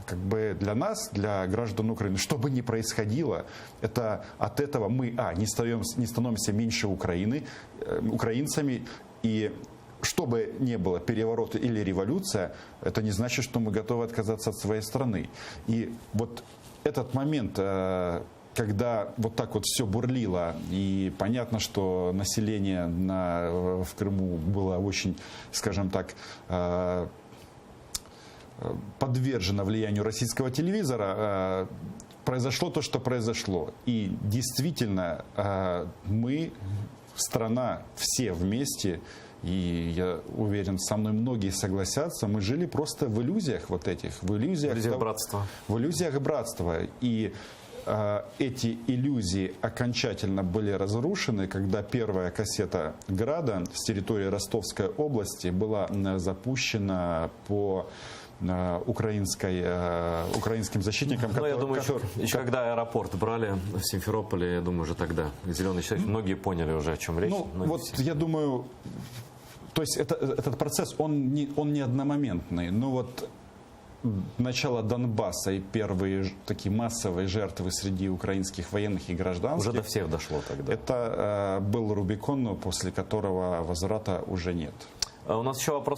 Как бы для нас, для граждан Украины, что бы ни происходило, это от этого мы не становимся меньше украинцами, и что бы ни было, переворот или революция, это не значит, что мы готовы отказаться от своей страны. И вот этот момент, когда вот так вот все бурлило, и понятно, что население в Крыму было очень, скажем так, подвержено влиянию российского телевизора, произошло то, что произошло. И действительно, мы, страна, все вместе, и я уверен, со мной многие согласятся, мы жили просто в иллюзиях вот этих, в иллюзиях братства. В иллюзиях братства. И эти иллюзии окончательно были разрушены, когда первая кассета «Града» с территории Ростовской области была запущена по украинским защитникам. Ну, я думаю, еще когда аэропорт брали в Симферополе, я думаю, уже тогда «Зеленый человек», многие поняли уже, о чем речь. Ну, вот я думаю, то есть этот процесс, он не одномоментный, но вот начало Донбасса и первые такие массовые жертвы среди украинских военных и гражданских. Уже до всех дошло тогда. Это был Рубикон, после которого возврата уже нет. У нас еще вопрос.